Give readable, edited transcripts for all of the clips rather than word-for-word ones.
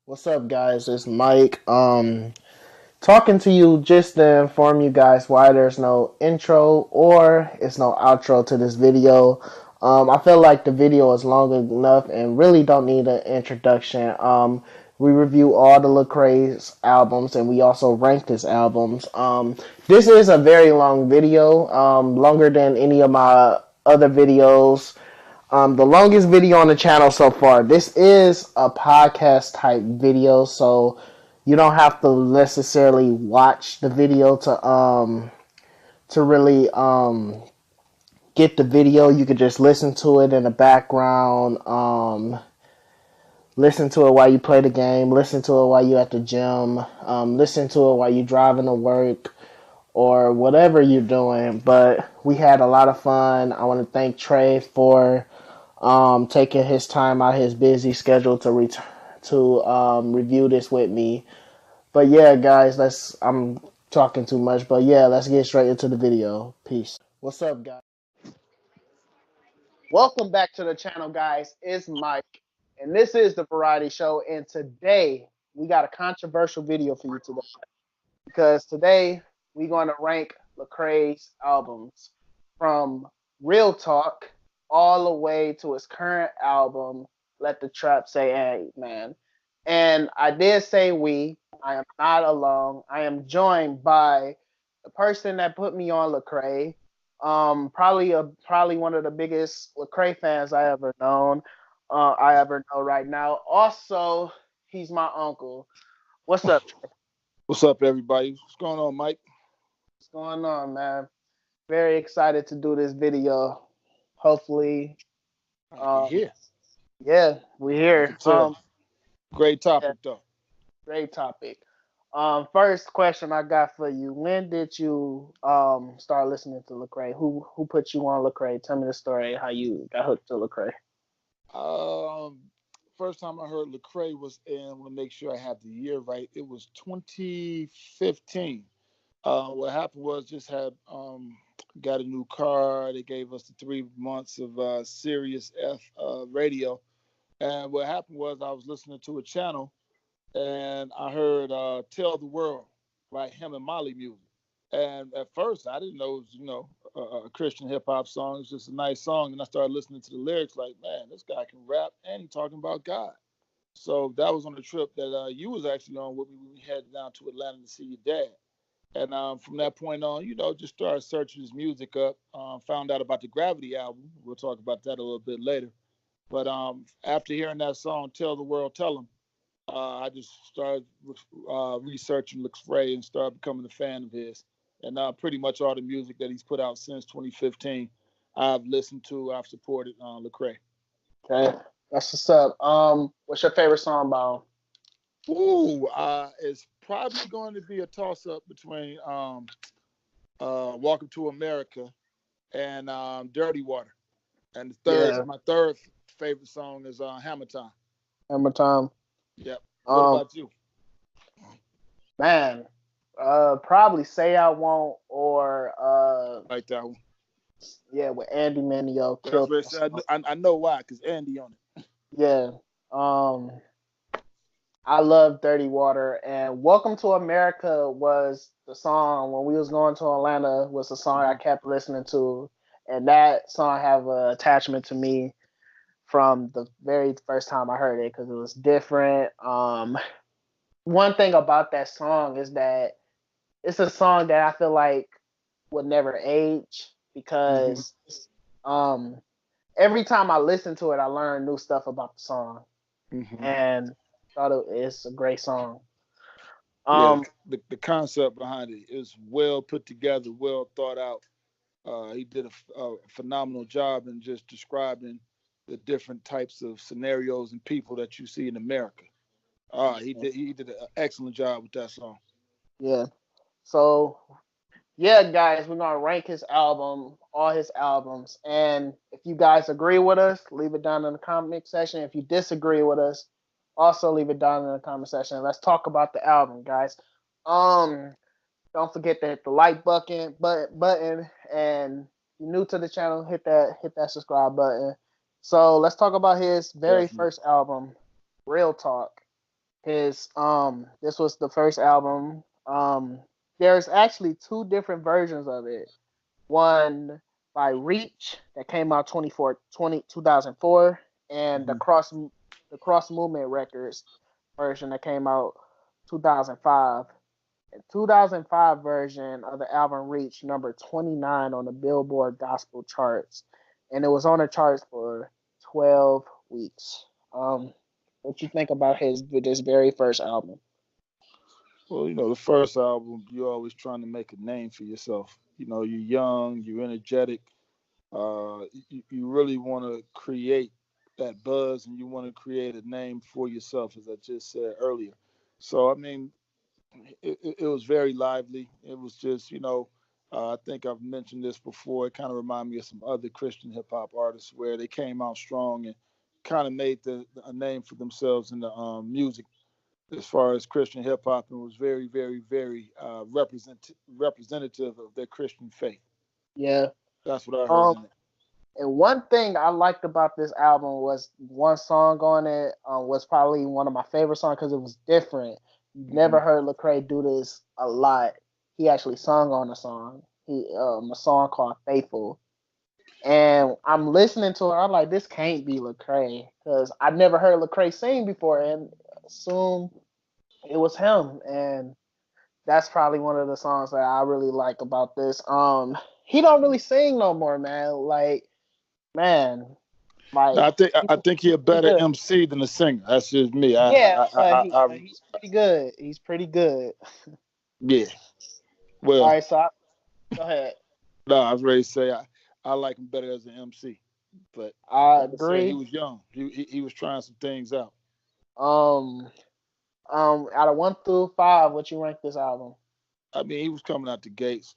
What's up, guys? It's Mike. Talking to you just to inform you guys why there's no intro or it's no outro to this video. I feel like the video is long enough and really don't need an introduction. We review all the Lecrae's albums and we also rank his albums. This is a very long video, longer than any of my other videos. The longest video on the channel so far. This is a podcast type video, so you don't have to necessarily watch the video to really get the video. You could just listen to it in the background. Listen to it while you play the game. Listen to it while you at the gym. Listen to it while you driving to work or whatever you're doing. But we had a lot of fun. I want to thank Trey for taking his time out of his busy schedule to review this with me. But yeah, guys, I'm talking too much, but yeah, let's get straight into the video. Peace. What's up, guys? Welcome back to the channel, guys. It's Mike, and this is the Variety Show. And today we got a controversial video for you today because today we're going to rank Lecrae's albums from Real Talk all the way to his current album, Let the Trap Say Hey, man. And I did say we. I am not alone. I am joined by the person that put me on Lecrae. Probably one of the biggest Lecrae fans I ever know right now. Also, he's my uncle. What's up? What's up, everybody? What's going on, Mike? What's going on, man? Very excited to do this video. Hopefully, I can um, hear. yeah, we're I can here. tell. Great Yeah, topic, though. great topic. First question I got for you: when did you start listening to Lecrae? Who put you on Lecrae? Tell me the story how you got hooked to Lecrae. Um, First time I heard Lecrae was in. I want to make sure I have the year right. It was 2015. What happened was just had got a new car. They gave us the 3 months of Sirius F radio, and what happened was I was listening to a channel and I heard "Tell the World" by him and Molly music. And at first, I didn't know it was, a Christian hip hop song. It's just a nice song. And I started listening to the lyrics, like, man, this guy can rap and he's talking about God. So that was on the trip that you was actually on with me when we headed down to Atlanta to see your dad. And from that point on, just started searching his music up. Found out about the Gravity album. We'll talk about that a little bit later. But after hearing that song, "Tell the World, Tell 'Em," I just started researching Lecrae and started becoming a fan of his. And pretty much all the music that he's put out since 2015, I've listened to, I've supported Lecrae. Okay, that's what's up. What's your favorite song by him? Ooh, it's probably going to be a toss up between "Welcome to America" and "Dirty Water." And Yeah, my third favorite song is "Hammer Time." Hammer Time. Yep. What Um, about you? man, probably Say I Won't or Like that one. yeah, with Andy Manio That's killed what I that said. song. I know why, because Andy on it. Yeah. Um, I love Dirty Water and Welcome to America was the song when we was going to Atlanta was the song I Mhm. kept listening to, and that song have an attachment to me from the very first time I heard it because it was different. One thing about that song is that it's a song that I feel like would never age Mhm. because um every time I listen to it, I learn new stuff about the song Mhm. and it's a great song. Yeah, Um, the concept behind it is well put together, well thought out. He did a phenomenal job in just describing the different types of scenarios and people that you see in America. He did an excellent job with that song. yeah. So yeah, guys, we're gonna rank his album, all his albums, and if you guys agree with us, leave it down in the comment section. If you disagree with us, also leave it down in the comment section. Let's talk about the album, guys. Um, don't forget to hit the like button, and if you're new to the channel, hit that subscribe button. So let's talk about his very Definitely. first album, Real Talk. His this was the first album. There's actually two different versions of it. One by Reach that came out 2004, and Mm-hmm. the Cross Movement Records version that came out 2005. The 2005 version of the album reached number 29 on the Billboard Gospel charts, and it was on the charts for 12 weeks. What you think about his with this very first album? Well, the first album, you're always trying to make a name for yourself. You're young, you're energetic. You really want to create that buzz, and you want to create a name for yourself, as I just said earlier. So, I mean, it was very lively. It was just, I think I've mentioned this before. It kind of reminded me of some other Christian hip hop artists where they came out strong and kind of made a name for themselves in the music as far as Christian hip hop, and was very, very, very representative of their Christian faith. Yeah. That's what I heard Um, in it. and one thing I liked about this album was one song on it was probably one of my favorite songs because it was different. You Hmm. never heard Lecrae do this a lot. He actually sung on a song. A song called "Faithful." And I'm listening to it. I'm like, this can't be Lecrae because I never heard Lecrae sing before, and assume it was him. And that's probably one of the songs that I really like about this. He don't really sing no more, man. Like, man, Now, like I think he's he's a pretty better good. MC than a singer. That's just me. Yeah, but he's pretty good. He's pretty good. Yeah. All Well, right, so go ahead. no, I was ready to say I like him better as an MC. But I like I said, he agree. was young. He was trying some things out. Um, out of 1 through 5, what you rank this album? I mean, he was coming out the gates.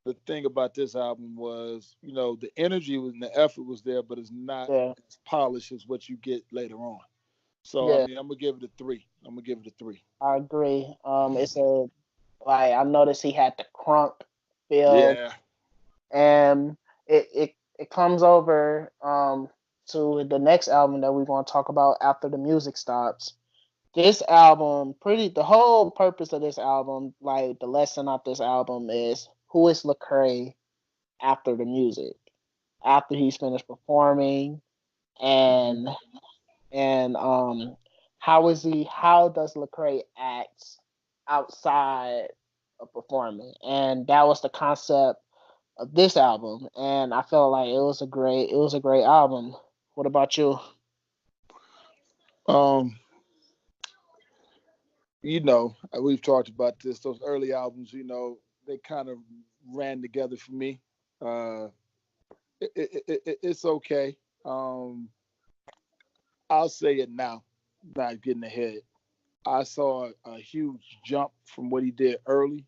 The thing about this album was, the energy was and the effort was there, but it's not Yeah, as polished as what you get later on. So I yeah, mean, I'm gonna give it a three. I'm gonna give it a three. I agree. It's a like I noticed he had the crunk feel, Yeah. and it comes over to the next album that we're gonna talk about after the music stops. This album, the whole purpose of this album, like the lesson of this album is who is Lecrae after the music, after he's finished performing, Hmm. and and how does Lecrae act outside of performing, and that was the concept of this album, and I felt like it was a great album. What about you? Um, we've talked about this. Those early albums, they kind of ran together for me. Uh, it's okay. Um, I'll say it now, not getting ahead. I saw a huge jump from what he did early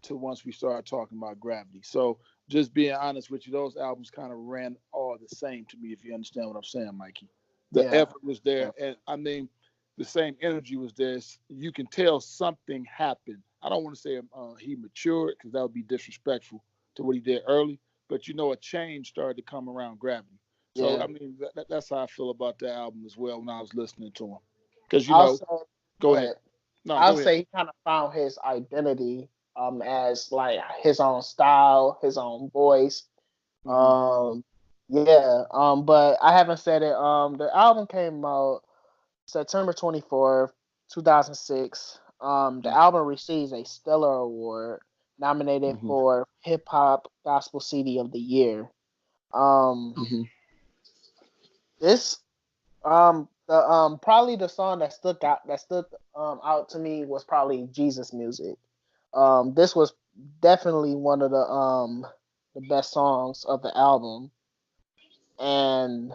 to once we started talking about Gravity. So just being honest with you, those albums kind of ran all the same to me, if you understand what I'm saying, Mikey. The Yeah, effort was there, and I mean, the same energy was there. You can tell something happened. I don't want to say he matured because that would be disrespectful to what he did early, but a change started to come around Gravity. So yeah. I mean, that's how I feel about the album as well when I was listening to him. Because I'll say, go go ahead. ahead. No, I'll go ahead. say he kind of found his identity as like his own style, his own voice. Hmm. Um yeah, but I haven't said it. The album came out September 24th, 2006. The album receives a Stellar Award, nominated Hmm. for Hip Hop Gospel CD of the Year. Um Hmm. this the probably the song that stood out to me was probably Jesus Music. This was definitely one of the best songs of the album, and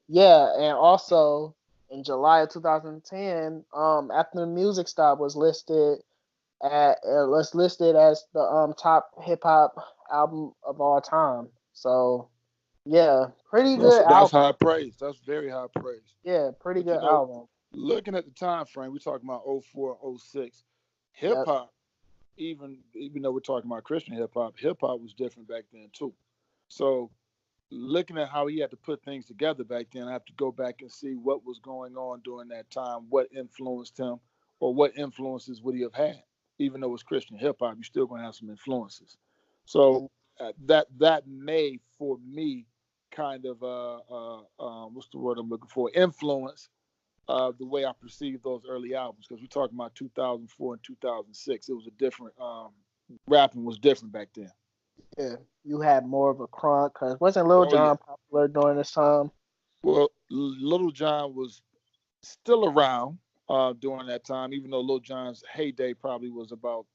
yeah, and also in July of 2010, after the music stop was listed as the top hip hop album of all time. So yeah, pretty That's good that's album. high praise. That's very high praise. Yeah, pretty But good album. looking at the time frame, we're talking about '04, '06. Hip Yep. hop, even though we're talking about Christian hip hop was different back then too. So looking at how he had to put things together back then, I have to go back and see what was going on during that time, what influenced him, or what influences would he have had. Even though it's Christian hip hop, you're still going to have some influences. So that may, for me, kind of what's the word I'm looking for? Influence the way I perceive those early albums, because we're talking about 2004 and 2006. It was a different rapping was different back then. Yeah, you had more of a crunk because wasn't Lil Oh yeah. Jon popular during this time? Well, Little John was still around during that time, even though Lil Jon's heyday probably was about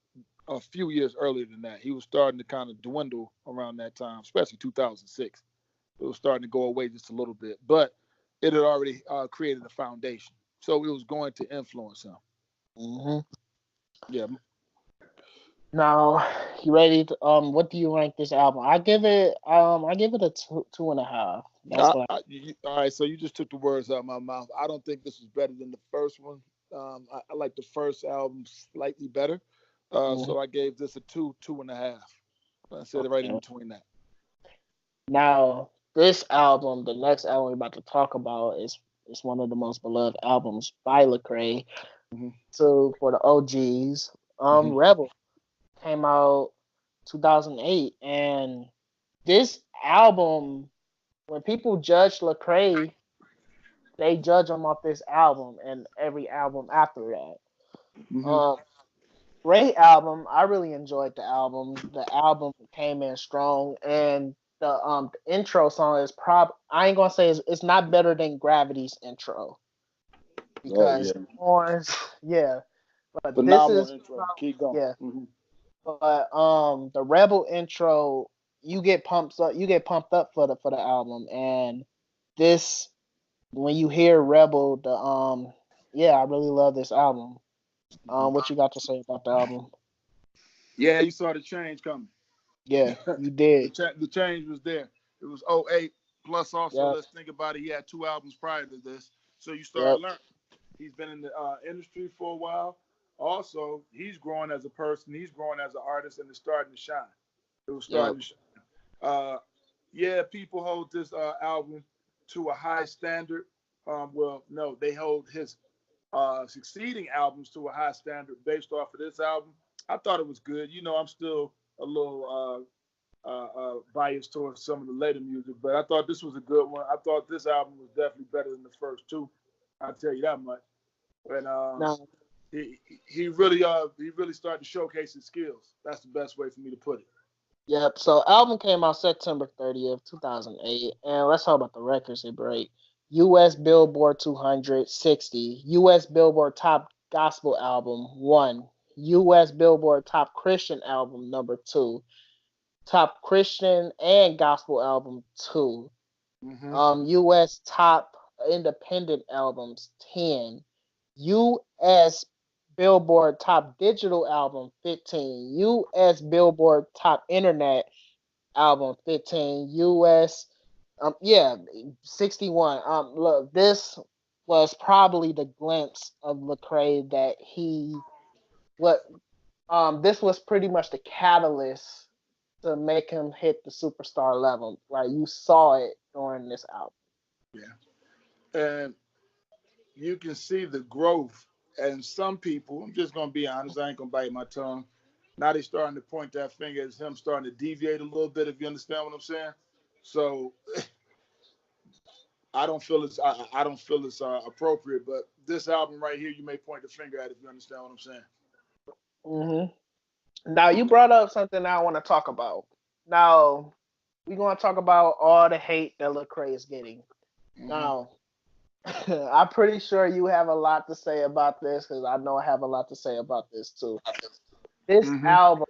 a few years earlier than that. He was starting to kind of dwindle around that time, especially 2006. It was starting to go away just a little bit, but it had already created a foundation, so it was going to influence him. Hmm. Yeah, Now, you ready to, what do you rank this album? I give it a two and a half. That's what all right, so you just took the words out of my mouth. I don't think this was better than the first one. I like the first album slightly better, mhm. so I gave this a two, 2.5. I said it right in Okay. between that. Now, this album, the next album we're about to talk about is one of the most beloved albums by Lecrae. Hmm. So for the OGs, Hmm. Rebel came out 2008, and this album, when people judge Lecrae, they judge him off this album and every album after that. Hmm. Um, Great album. I really enjoyed the album. The album came in strong, and the intro song is I ain't gonna say it's not better than Gravity's intro Oh yeah, because horns, yeah, but this phenomenal is intro. Keep going. yeah, Hmm. but the Rebel intro, you get pumped up for the album, and this when you hear Rebel, the yeah, I really love this album. What you got to say about the album? Yeah, you saw the change coming. Yeah, you did. The change was there. It was '08. Plus, also, Yep, let's think about it. He had two albums prior to this, so you start yep, learning. He's been in the industry for a while. Also, he's growing as a person. He's growing as an artist, and it's starting to shine. It was yep, starting to shine. Uh, yeah, people hold this album to a high standard. Well, no, they hold his succeeding albums to a high standard based off of this album. I thought it was good. You know, I'm still a little biased towards some of the later music, but I thought this was a good one. I thought this album was definitely better than the first two. I'll tell you that much. And no, he he really started to showcase his skills. That's the best way for me to put it. yep. So album came out September 30th, 2008, and let's talk about the records it break. U.S. Billboard 200 60, U.S. Billboard Top Gospel Album 1, U.S. Billboard Top Christian Album number 2, Top Christian and Gospel Album 2, Mm-hmm. U.S. Top Independent Albums 10, U.S. Billboard Top Digital Album 15, U.S. Billboard Top Internet Album 15, U.S. Yeah, 61. Look, this was probably the glimpse of Lecrae that he what this was pretty much the catalyst to make him hit the superstar level. Like you saw it during this album. Yeah, and you can see the growth. And some people, I'm just gonna be honest, I ain't gonna bite my tongue. Now they starting to point that finger at him, starting to deviate a little bit. If you understand what I'm saying. So I don't feel it's appropriate. But this album right here, you may point the finger at if you understand what I'm saying. Hmm. Now you brought up something I want to talk about. Now we're gonna talk about all the hate that Lecrae is getting. Mm-hmm. Now I'm pretty sure you have a lot to say about this because I know I have a lot to say about this too. This Mm-hmm. album,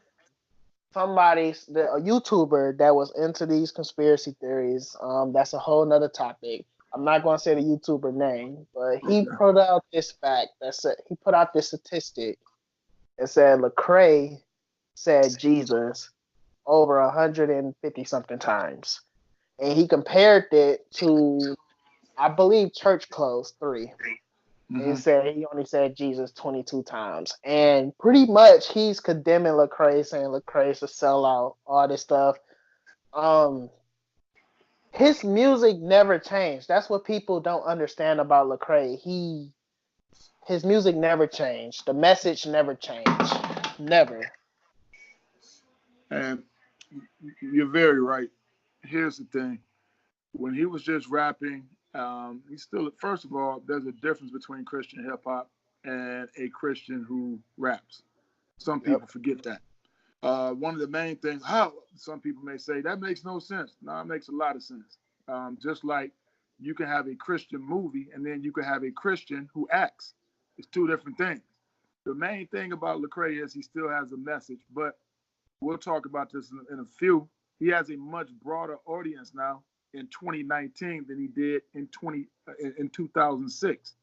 a YouTuber that was into these conspiracy theories, that's a whole nother topic. I'm not gonna say the YouTuber name, but he Okay. put out this fact that said he put out this statistic and said Lecrae said Jesus over 150 something times. And he compared it to, I believe, Church Clothes 3. And he Mm-hmm. said he only said Jesus 22 times. And pretty much he's condemning Lecrae, saying Lecrae's a sellout, all this stuff. Um, His music never changed. That's what people don't understand about Lecrae. His music never changed. The message never changed. Never. And you're very right. Here's the thing: when he was just rapping, he's still. First of all, there's a difference between Christian hip hop and a Christian who raps. Some Yep. people forget that. One of the main things, how some people may say that makes no sense. No, it makes a lot of sense. Just like you can have a Christian movie and then you can have a Christian who acts. It's two different things. The main thing about Lecrae is he still has a message, but we'll talk about this in a few. He has a much broader audience now in 2019 than he did in 2006.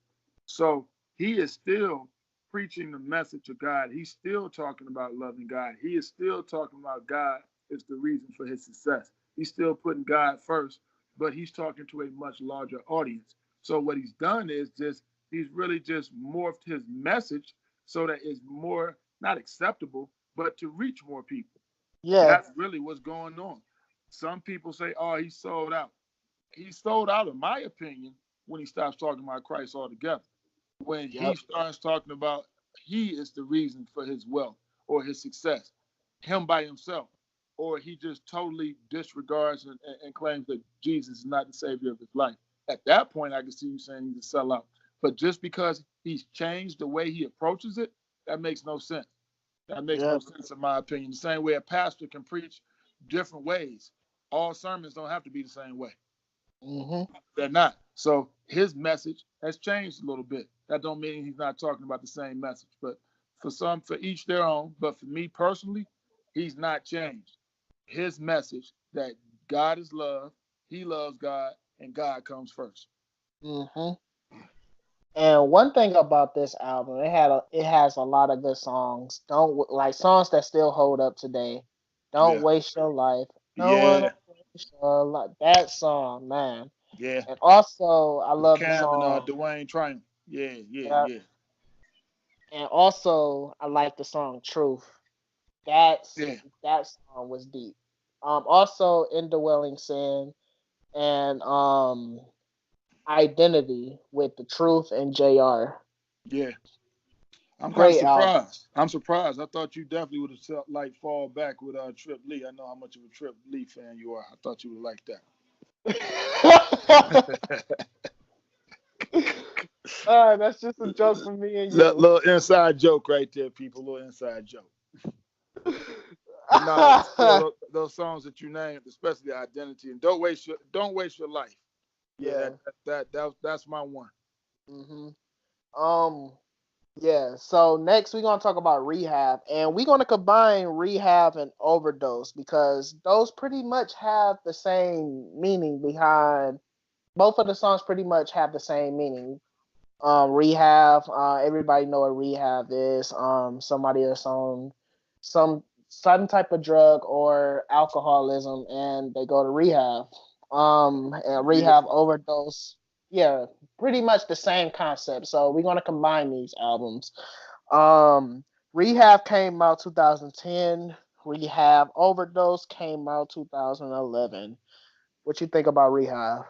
So he is still preaching the message of God. He's still talking about loving God. He is still talking about God is the reason for his success. He's still putting God first, but he's talking to a much larger audience. So what he's done is just he's really just morphed his message so that it's more not acceptable, but to reach more people. Yeah. That's really what's going on. Some people say, "Oh, he sold out." He sold out, in my opinion, when he stops talking about Christ altogether. When he Yep. starts talking about he is the reason for his wealth or his success, him by himself, or he just totally disregards and claims that Jesus is not the savior of his life. At that point, I can see you saying he's a sellout. But just because he's changed the way he approaches it, that makes no sense. That makes no Yep. sense, in my opinion. The same way a pastor can preach different ways. All sermons don't have to be the same way. Mhm. They're not. So his message has changed a little bit. That don't mean he's not talking about the same message. But for each their own. But for me personally, he's not changed. His message that God is love, he loves God, and God comes first. Mhm. And one thing about this album, it has a lot of good songs. Don't like songs that still hold up today. Don't Yeah. waste your life. Don't Yeah. wanna waste your life. That song, man. Yeah. And also, I With love the Cam and song. Dwayne Triumph. Yeah, yeah, Yeah. yeah. And also, I like the song "Truth." That's Yeah. that song was deep. Also, "Indwelling Sin" and "Identity" with the Truth and Jr. Yeah. I'm kind of Great album. surprised. I'm surprised. I thought you definitely would have like fall back with Trip Lee. I know how much of a Trip Lee fan you are. I thought you would like that. That's just a joke for me and you. Little inside joke right there, people. Little inside joke. But no, still those songs that you named, especially Identity and Don't Waste Your Life. Yeah, Yeah. that's my one. hmm Um. Yeah. So next we're gonna talk about Rehab, and we're gonna combine Rehab and Overdose because those pretty much have the same meaning behind. Both of the songs pretty much have the same meaning. Rehab. Everybody know what rehab is. Somebody that's on some type of drug or alcoholism, and they go to rehab. And Yeah, rehab overdose. Yeah, pretty much the same concept. So we're gonna combine these albums. Rehab came out 2010. Rehab overdose came out 2011. What you think about rehab?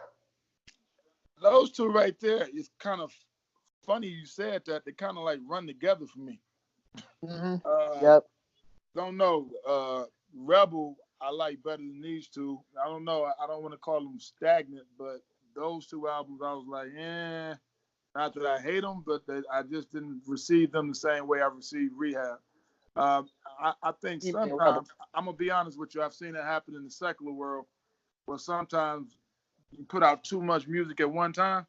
those two right there. It's kind of funny you said that. They kind of like run together for me. hmm Uh, Yep. don't know. Rebel, I like better than these two. I don't know. I don't want to call them stagnant, but those two albums, I was like, eh. Not that I hate them, but that I just didn't receive them the same way I received Rehab. I think Keep it rebel. sometimes I'm gonna be honest with you. I've seen it happen in the secular world, where sometimes you put out too much music at one time,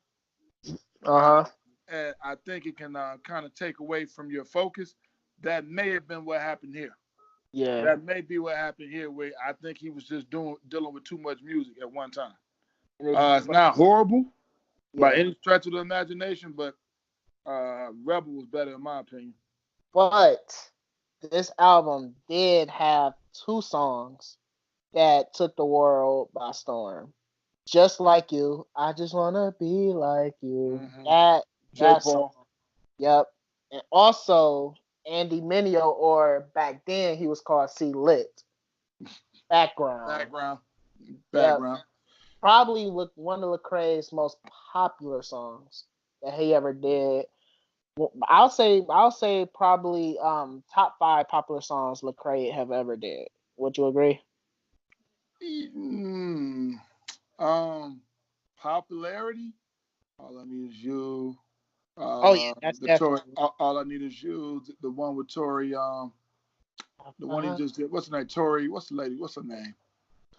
Uh uh, huh. and I think it can kind of take away from your focus. That may have been what happened here. Yeah. That may be what happened here, where I think he was just dealing with too much music at one time. And it, It's not horrible by yeah. any stretch of the imagination, but Rebel was better in my opinion. But this album did have two songs that took the world by storm. Just like you, I just wanna be like you. Mm-hmm. J. That song. Paul. Yep. And also Andy Mineo, or back then he was called C Lit. Background. Background. Yep. Background. Probably one of Lecrae's most popular songs that he ever did. I'll say probably top 5 popular songs Lecrae have ever did. Would you agree? Mm, popularity. All I need is you. Oh yeah, that's The Tory. definitely. All I need is you. The one with Tory. The one he just did. What's her name? Tory. What's the lady? What's her name?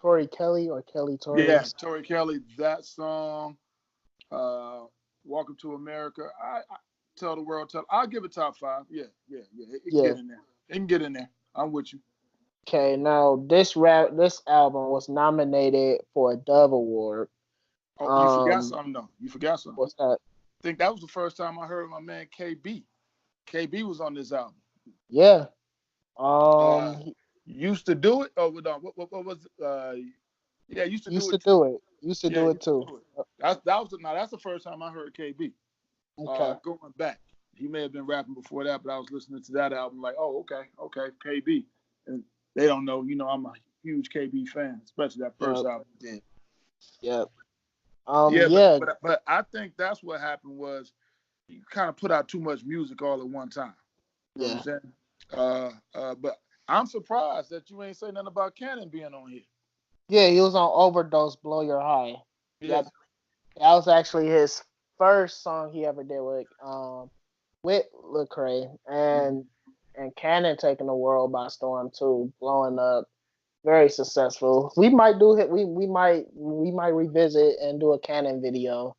Tori Kelly or Kelly Tori. Yeah, Tory Kelly. That song. Uh, Welcome to America. I tell the world. I'll give it top 5. Yeah, yeah, yeah. It can Yeah. get in there. It can get in there. I'm with you. Okay. Now this album was nominated for a Dove Award. Oh, you forgot Um, something though. You forgot something. what's that? I think that was the first time I heard my man KB. KB was on this album. Yeah. Uh, He used to do it. Oh, what was it? Yeah, used to used do to it too. do it. Used to Yeah, do it used to too. do it. That's the first time I heard KB. Okay. Going back, he may have been rapping before that, but I was listening to that album like, oh, okay, KB, and they don't know. I'm a huge KB fan, especially that first Yep. album he did. Yep. Yeah, but Yeah. but but I think that's what happened was he kind of put out too much music all at one time. You know what I'm Yeah. saying? But I'm surprised that you ain't say nothing about Cannon being on here. Yeah. He was on Overdose, Blow Your High. Yeah, Yep. That was actually his first song he ever did with Lecrae and Cannon taking the world by storm too, blowing up, very successful. We might do it. We might revisit and do a Cannon video.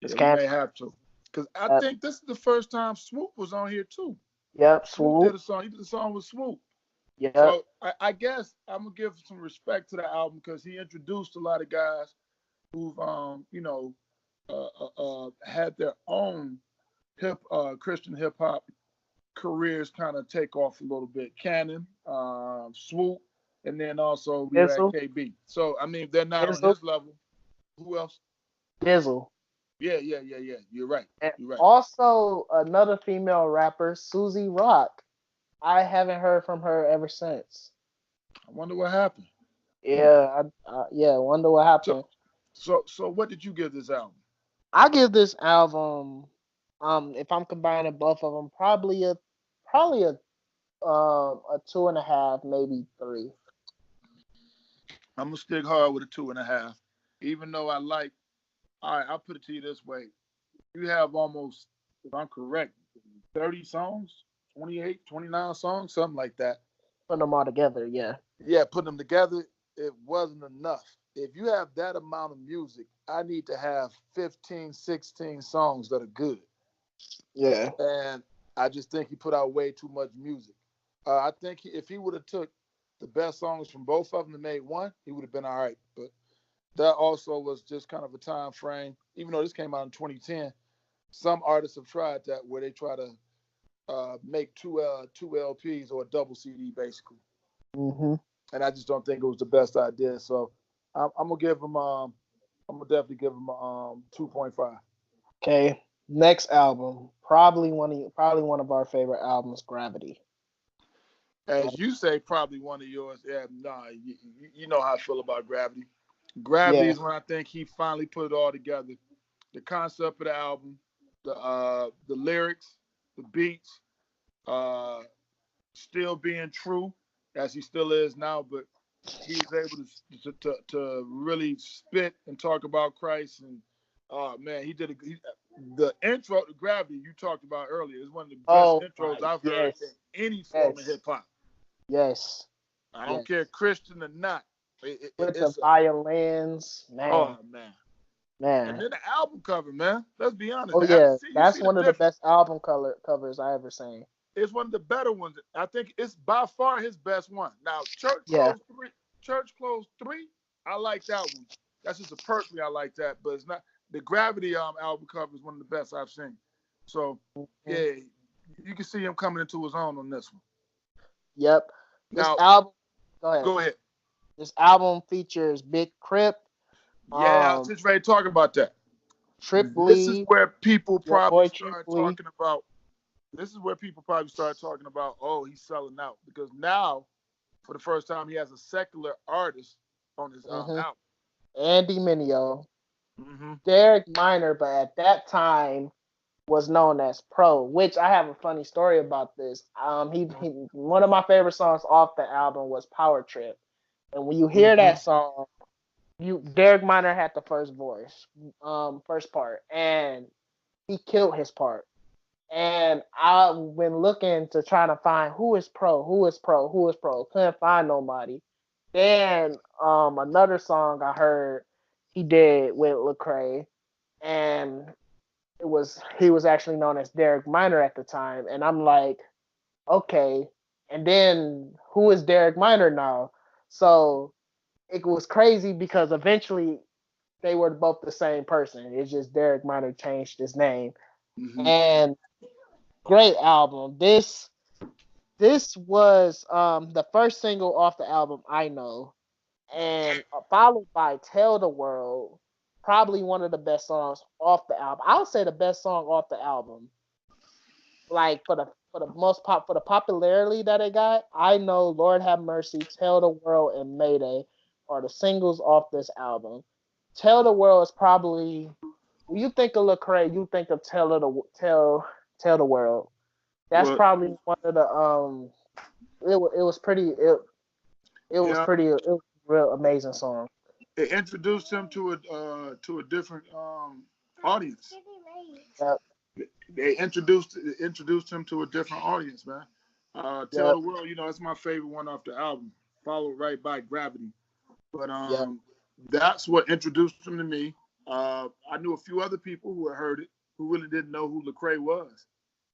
Cause yeah, we Cannon, may have to, because I uh, think this is the first time Swoop was on here too. yep, Swoop did swoop, a song. He did a song with Swoop. yep, So I guess I'm gonna give some respect to the album because he introduced a lot of guys who've had their own Christian hip hop careers kind of take off a little bit. Cannon, Swoop, and then also we had Dizzle, KB. So I mean, if they're not on Dizzle, his level, who else? Dizzle, Yeah, yeah, yeah, yeah. You're right. and You're right. also another female rapper, Susie Rock. I haven't heard from her ever since. I wonder what happened. Yeah, yeah. Wonder what So, happened. so what did you give this album? I give this album, if I'm combining both of them, probably a 2.5, maybe 3. I'm gonna stick hard with a 2.5, even though I like. All right, I'll put it to you this way: you have almost, if I'm correct, 30 songs, 28, 29 songs, something like that. Put them all together, yeah, Yeah, putting them together, it wasn't enough. If you have that amount of music, I need to have 15, 16 songs that are good. yeah. And I just think he put out way too much music. I think if he would have took the best songs from both of them and made one, he would have been all right. But that also was just kind of a time frame. Even though this came out in 2010, some artists have tried that where they try to make two LPs or a double CD basically, Mhm. and I just don't think it was the best idea. So I'm gonna give him I'm gonna definitely give him a 2.5. Okay. Next album, probably one of our favorite albums, Gravity. As you say, probably one of yours. Yeah, nah, you know how I feel about Gravity. Gravity Yeah. is when I think he finally put it all together. The concept of the album, the lyrics, the beats, uh, still being true as he still is now, but he was able to really spit and talk about Christ. And man, the intro to Gravity you talked about earlier is one of the best Oh intros my, I've heard in yes, any form of yes, hip hop. yes, I don't yes. care Christian or not. With the It's violins, man, oh man. And man. then the album cover, man. Let's be honest. Oh yeah, You that's see the one of the difference. best album color covers I ever seen. It's one of the better ones. I think it's by far his best one. Now, Yeah. Church Clothes 3, I like that one. That's just a personally I like that, but it's not the Gravity album cover is one of the best I've seen. So Mhm. yeah, you can see him coming into his own on this one. Yep. This Now, album, go ahead. go ahead. This album features Big Crip, Yeah, I was um, just ready to talk about that. Trip This is Lee, where people your probably boy Trip start Lee. talking about. This is where people probably start talking about. Oh, he's selling out because now, for the first time, he has a secular artist on his Hmm. album. Andy Mineo, Mm-hmm. Derek Minor, but at that time was known as Pro. Which I have a funny story about this. He one of my favorite songs off the album was Power Trip, and when you hear Mm-hmm. that song, you Derek Minor had the first voice, first part, and he killed his part. And I've been looking to try to find who is Pro, who is Pro, who is Pro. Couldn't find nobody. Then another song I heard he did with Lecrae, and it was he was actually known as Derek Minor at the time, and I'm like, okay. And then who is Derek Minor now? So it was crazy because eventually they were both the same person. It's just Derek Minor changed his name. Mm-hmm. And great album. This was the first single off the album I know, and followed by Tell the World, probably one of the best songs off the album. I would say the best song off the album. Like for the popularity that it got, I know Lord Have Mercy, Tell the World, and Mayday are the singles off this album. Tell the World is probably when you think of Lecrae, you think of Tell the World. That's Well, probably one of the it was pretty yeah, it was a real amazing song. it introduced him to a different audience. Yep, They introduced him to a different audience, man. Tell yep, the World, you know, that's my favorite one off the album, followed right by Gravity. But yep, that's what introduced him to me. I knew a few other people who had heard it who really didn't know who Lecrae was.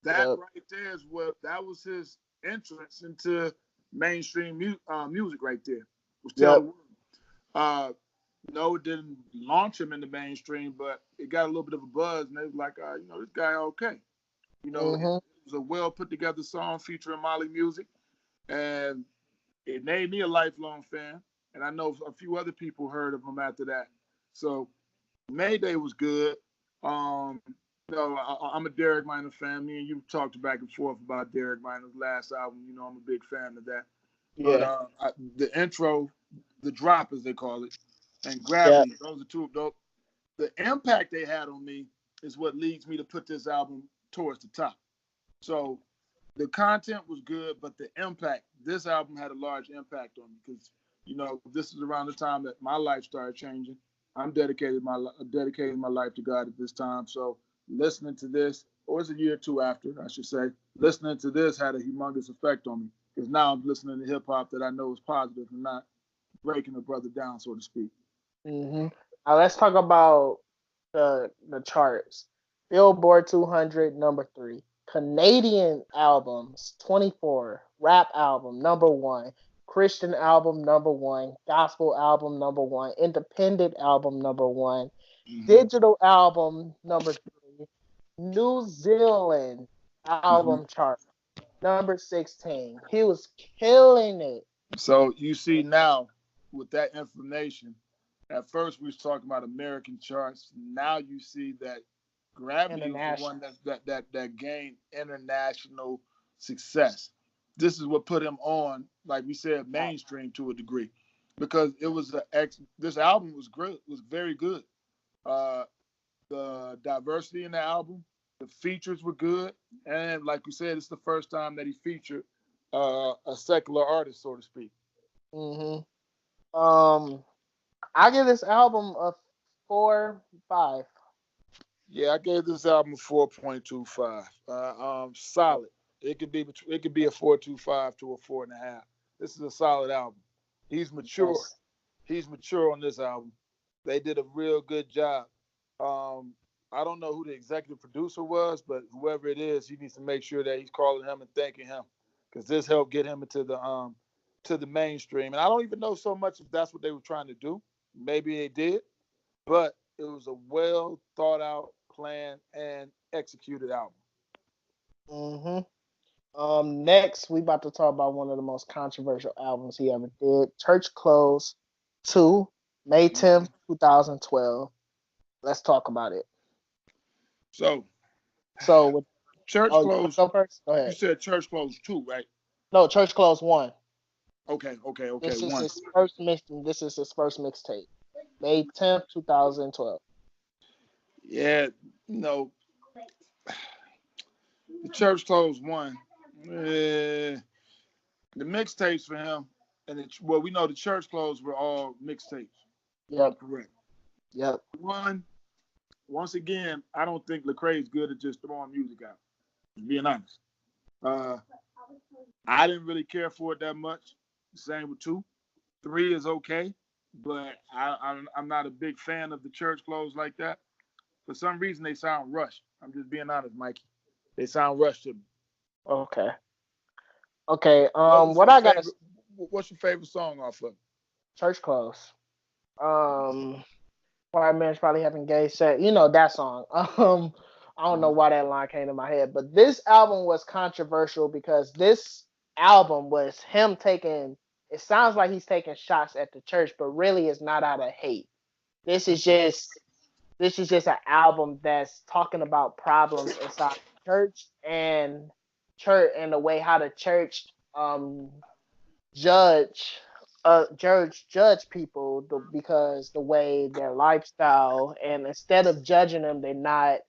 That yep, right there is what that was his entrance into mainstream music right there. Was Tell the yep. World. Uh, no, it didn't launch him in the mainstream, but it got a little bit of a buzz, and they was like, you know, this guy okay. You know, it Mhm. was a well put together song featuring Molly Music, and it made me a lifelong fan. And I know a few other people heard of him after that. So Mayday was good. Um, I'm a Derek Minor fan. Me and you talked back and forth about Derek Minor's last album. You know, I'm a big fan of that. But Yeah. the intro, the drop as they call it, and Yep. Gravity, those are two of those. The impact they had on me is what leads me to put this album towards the top. So the content was good, but the impact, this album had a large impact on me because, you know, this is around the time that my life started changing. I'm dedicated my life to God at this time. So listening to this, or it's a year or two after, I should say, listening to this had a humongous effect on me because now I'm listening to hip hop that I know is positive and not breaking a brother down, so to speak. Mhm. Now let's talk about the charts. Billboard 200 number 3. Canadian albums 24. Rap album number 1. Christian album number 1. Gospel album number 1. Independent album number 1. Mm-hmm. Digital album number 3. New Zealand Mm-hmm. album chart number 16. He was killing it So you see now with that information, at first we was talking about American charts. Now you see that Gravity was the one international. that gained international success. This is what put him on, like we said, Yeah. mainstream to a degree, because it was this album was great, was very good. Uh, the diversity in the album, the features were good, and like we said, it's the first time that he featured a secular artist, so to speak. Mhm. Um I give this album a 4.5. Yeah, I gave this album a 4.25. Yep. Solid. It could be a 4.25 to a 4.5. This is a solid album. He's mature. Yes. He's mature on this album. They did a real good job. Um, I don't know who the executive producer was, but whoever it is, he needs to make sure that he's calling him and thanking him because this helped get him into the to the mainstream. And I don't even know so much if that's what they were trying to do. Maybe they did, but it was a well thought out, planned, and executed album. Mhm. Next we about to talk about one of the most controversial albums he ever did. Church Close 2, May Mm-hmm. 10th, 2012. Let's talk about it. So, So with church oh, you want to closed. go first? Go You ahead. said church closed too, right? No, Church Close 1. Okay, okay, okay. This is One. his first mix this is his first mixtape. May 10th, 2012. Yeah, you know, the church closed one. The mixtapes for him, and well, we know the church clothes were all mixtapes, if I'm Yep. correct. Yep. One, once again, I don't think Lecrae is good at just throwing music out. Being honest, uh, I didn't really care for it that much. Same with two. Three is okay, but I'm not a big fan of the church clothes like that. For some reason, they sound rushed. I'm just being honest, Mikey. They sound rushed to me. Okay. Okay. What was What your I got is favorite? What's your favorite song off of it? church clothes. Um, White man's probably having gay sex. You know that song. I don't know Uh-huh. why that line came to my head, but this album was controversial because this album was him taking. It sounds like he's taking shots at the church, but really it's not out of hate. This is just this is just an album that's talking about problems inside the church and the way how the church judge judge people because the way their lifestyle, and instead of judging them, they're not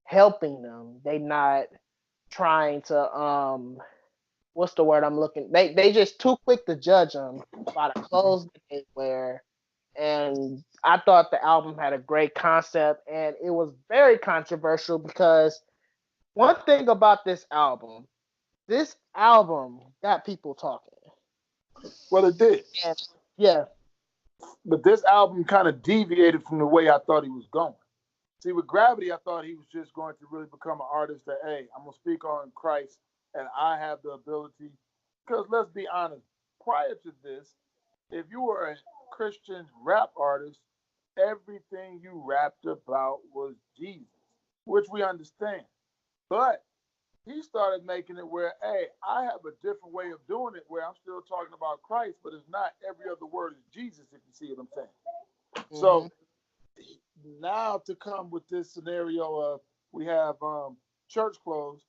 helping them, they not trying to what's the word I'm looking, they just too quick to judge them by the clothes that they wear. And I thought the album had a great concept, and it was very controversial because one thing about this album got people talking. Well, it did, And yeah. but this album kind of deviated from the way I thought he was going. See, with Gravity, I thought he was just going to really become an artist that, hey, I'm going to speak on Christ and I have the ability. Because let's be honest, prior to this, if you were a Christian rap artist, everything you rapped about was Jesus, which we understand. But he started making it where, hey, I have a different way of doing it where I'm still talking about Christ, but it's not every other word is Jesus, if you see what I'm saying. Hmm. So now to come with this scenario of we have church clothes,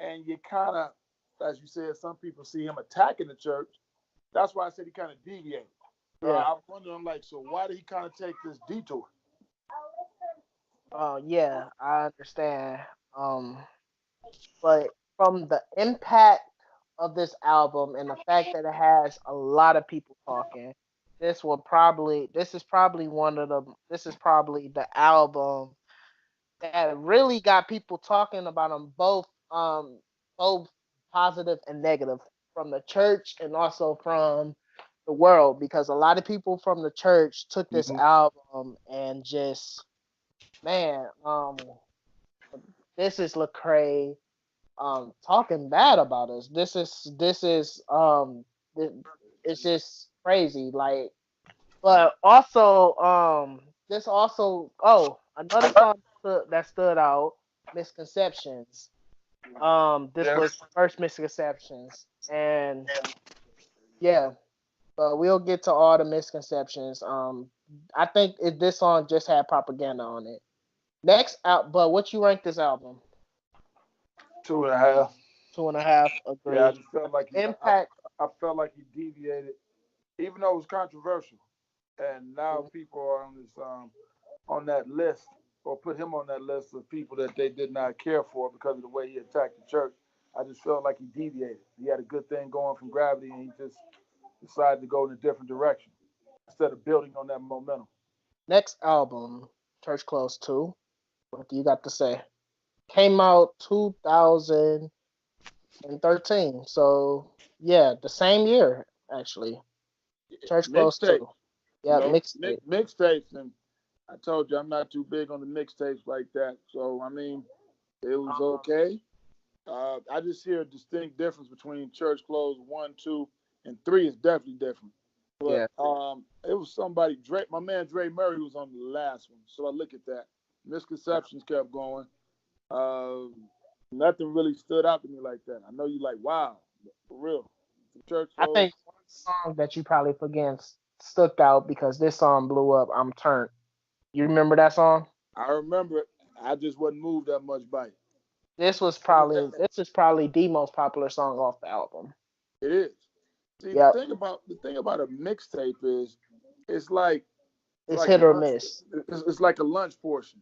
and you kind of, as you said, some people see him attacking the church. That's why I said he kind of deviated. So Yeah. I'm wondering, like, so why did he kind of take this detour? Yeah, I understand. Um, but from the impact of this album and the fact that it has a lot of people talking, this is probably the album that really got people talking about them, both positive and negative, from the church and also from the world, because a lot of people from the church took this Mm-hmm. album and just, man, this is Lecrae talking bad about us. Th- it's just crazy. Like, but also this also, oh, another song that stood out, Misconceptions. This Yeah. was the first Misconceptions, and yeah, but we'll get to all the misconceptions. I think this song just had propaganda on it. Next out, but what you rank this album? 2.5. 2.5. Yeah, I Agree. just felt like Impact. I felt like he deviated, even though it was controversial. And now Mhm. people are on that list, or put him on that list of people that they did not care for because of the way he attacked the church. I just felt like he deviated. He had a good thing going from Gravity, and he just decided to go in a different direction instead of building on that momentum. Next album, Church Close 2. What do you got to say? Came out 2013. So yeah, the same year actually. Church Close Mixtapes, 2. Yeah, mixtape. mixtapes, and I told you I'm not too big on the mixtapes like that. So I mean, it was okay. I just hear a distinct difference between Church Clothes 1, 2, and 3 is definitely different. But Yeah. it was somebody, Dre, my man Dre Murray was on the last one. So I look at that. Misconceptions kept going. Uh, Nothing really stood out to me like that. I know you like, wow, for real. The Church I Clothes, think one song that you probably forget stuck out because this song blew up. I'm Turned. You remember that song? I remember it. I just wasn't moved that much by it. This is probably the most popular song off the album. It is. See, Yep. the thing about a mixtape is, it's like It's It's like a hit or lunch. miss. It's like a lunch portion.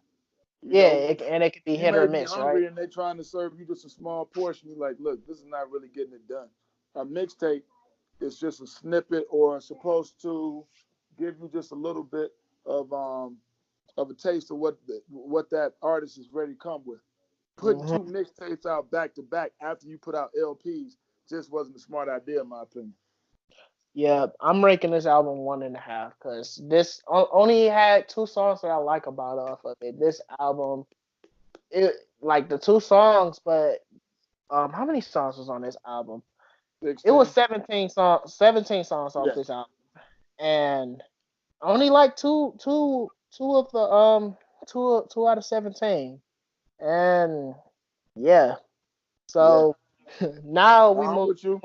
You Yeah, know, and it could be you hit may or be miss, right? hungry and they're trying to serve you just a small portion. You're like, look, this is not really getting it done. A mixtape is just a snippet or supposed to give you just a little bit of a taste of what that artist is ready to come with. Putting Hmm. two mixtapes out back to back after you put out LPs just wasn't a smart idea, in my opinion. Yeah, I'm ranking this album 1.5 because this only had two songs that I like about off of it. This album, it like the two songs, but how many songs was on this album? It was 16. 17 songs off Yeah, this album, and I only like two of the two out of 17, and yeah. yeah. So now we I'm move. with you.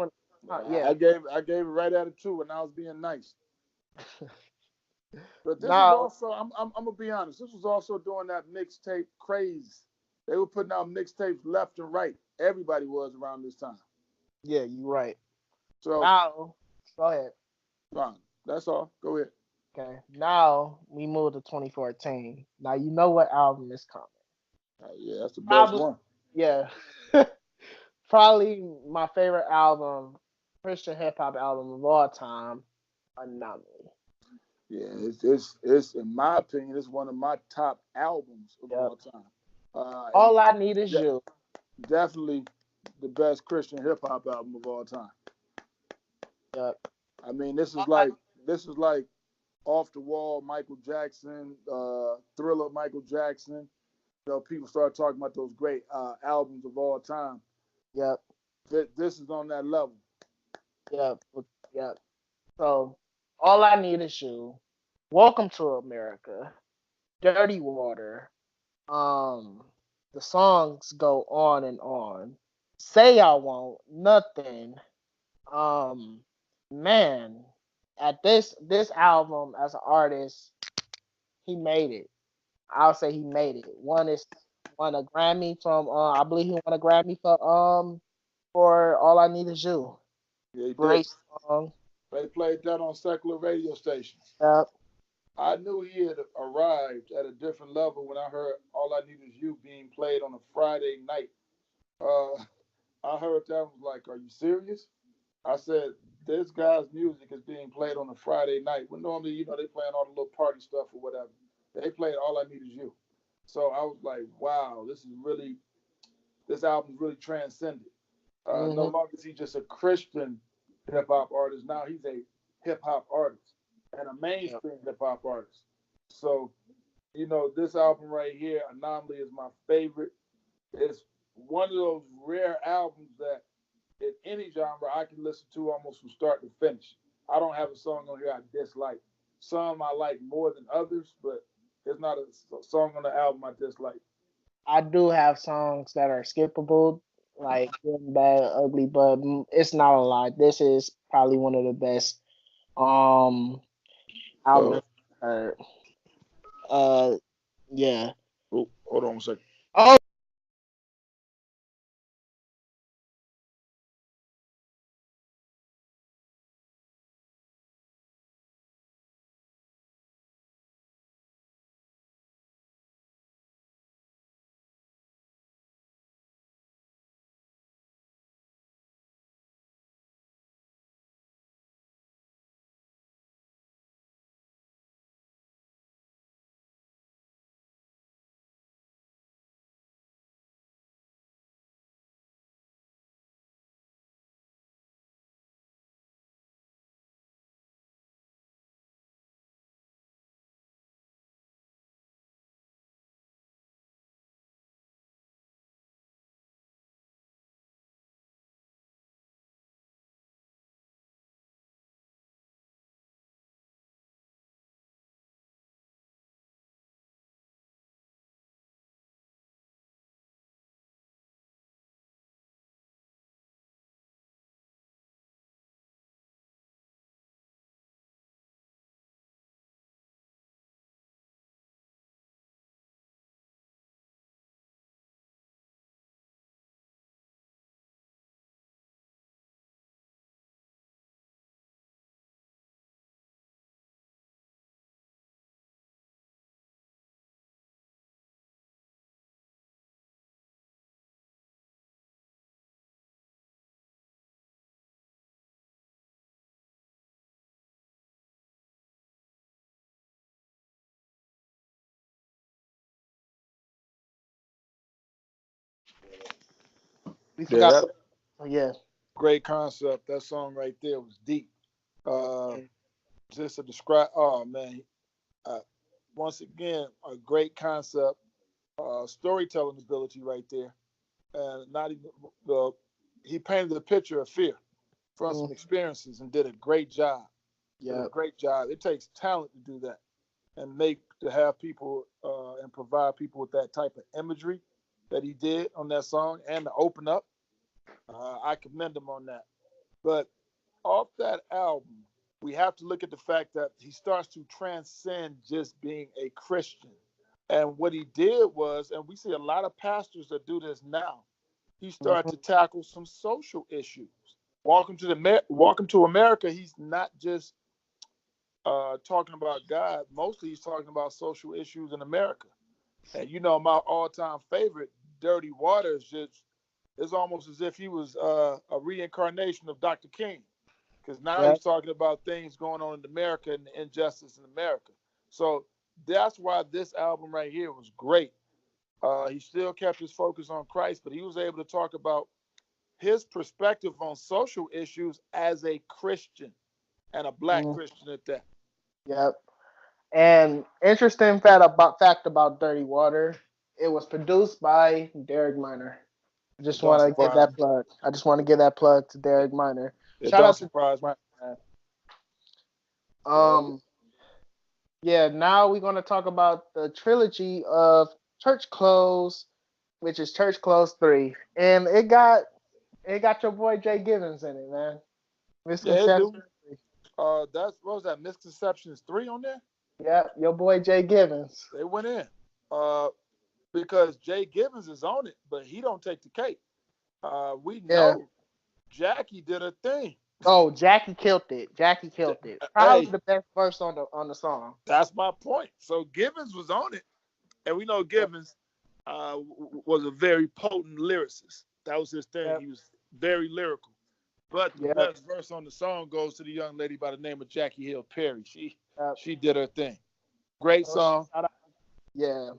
Yeah. I gave it right out of two, and I was being nice. But this was Now, also I'm gonna be honest. This was also during that mixtape craze. They were putting out mixtapes left and right. Everybody was around this time. yeah, you're right. So Now, go ahead. that's all. Go ahead. Okay. Now we move to 2014. Now you know what album is coming. Yeah, that's the best Probably, one. yeah. Probably my favorite album, Christian hip hop album of all time, Anomaly. Yeah, it's in my opinion, it's one of my top albums of Yep. all time. And All I Need Is de- You. definitely the best Christian hip hop album of all time. Yep. I mean, All I, this is like off the wall Michael Jackson, Thriller Michael Jackson. You know, people start talking about those great albums of all time. yep. This is on that level. Yep. Yep. So, All I Need Is You. Welcome to America. Dirty Water. Um, the songs go on and on. Say I Won't. Nothing. Um, man, at this album as an artist, he made it. I'll say he made it. Won a Grammy from I believe he won a Grammy for All I Need Is You. Yeah, he did. Great song. They played that on secular radio stations. Yep. I knew he had arrived at a different level when I heard All I Need Is You being played on a Friday night. Uh, I heard that was like, are you serious? I said, this guy's music is being played on a Friday night. When normally, you know, they playing all the little party stuff or whatever. They played All I Need Is You. So I was like, wow, this album's really transcended. No Hmm. longer is he just a Christian hip hop artist. Now he's a hip hop artist and a Yep. mainstream hip hop artist. So, you know, this album right here, Anomaly, is my favorite. It's one of those rare albums that in any genre I can listen to almost from start to finish. I don't have a song on here I dislike. Some I like more than others, but there's not a song on the album I dislike. I do have songs that are skippable, like Good, Bad, Ugly, but it's not a lot. This is probably one of the best um Uh, albums I heard. Uh, yeah. oh, hold on a second. Oh, We Yeah, forgot that the. Oh, yeah. great concept. That song right there was deep. Uh, just to describe, oh man, uh, once again, a great concept, storytelling ability right there, and not even the. He painted a picture of fear from some Mm, experiences and did a great job. Did a yeah. great job. It takes talent to do that and make to have people and provide people with that type of imagery that he did on that song and to open up. I commend him on that. But off that album, we have to look at the fact that he starts to transcend just being a Christian. And what he did was, and we see a lot of pastors that do this now, he started Mm-hmm. to tackle some social issues. Welcome to America. He's not just talking about God. Mostly, he's talking about social issues in America. And you know, my all-time favorite, "Dirty Water," is just it's almost as if he was a reincarnation of Dr. King, because now Yeah. he's talking about things going on in America and the injustice in America. So that's why this album right here was great. He still kept his focus on Christ, but he was able to talk about his perspective on social issues as a Christian and a black Mm, Christian at that. yep. And interesting fact about Dirty Water. It was produced by Derek Minor. I just It don't want to give surprise that me. plug. I just want to give that plug to Derek Minor. It Shout don't out to surprise me. Derek Minor. Uh, Yeah. Now we're gonna talk about the trilogy of Church Close, which is Church Close 3, and it got your boy Jay Givens in it, man. yeah, it do. Misconception. That's what was that? Misconceptions 3 on there. Yep, your boy Jay Givens. They went in uh, because Jay Givens is on it, but he don't take the cake. We Yeah. know Jackie did a thing. Oh, Jackie killed it. Jackie killed it. Probably Hey, the best verse on the song. that's my point. So Givens was on it, and we know Yep. Givens was a very potent lyricist. That was his thing. Yep. He was very lyrical. But the Yep. best verse on the song goes to the young lady by the name of Jackie Hill Perry. She Yep. she did her thing. Great Oh, song. yeah.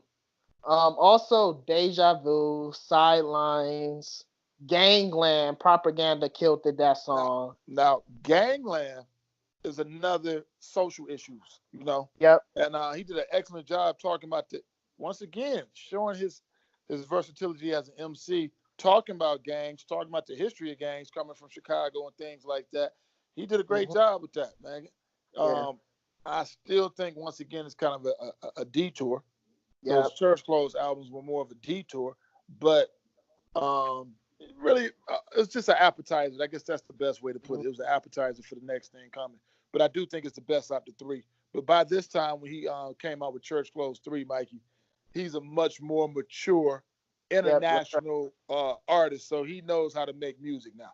Also, Deja Vu, Sidelines, Gangland, Propaganda killed it, that Now, song. now, Gangland is another social issues, Yep. and he did an excellent job talking about the once again showing his versatility as an MC, talking about gangs, talking about the history of gangs coming from Chicago and things like that. He did a great Hmm. job with that, man. Yeah. Um, I still think once again it's kind of a detour. Those Yep. Church Clothes albums were more of a detour, but really, it's just an appetizer. I guess that's the best way to put Mhm. it. It was an appetizer for the next thing coming. But I do think it's the best out of the three. But by this time, when he came out with Church Clothes 3, Mikey, he's a much more mature Yep. Yep. Yep. international artist. So he knows how to make music now.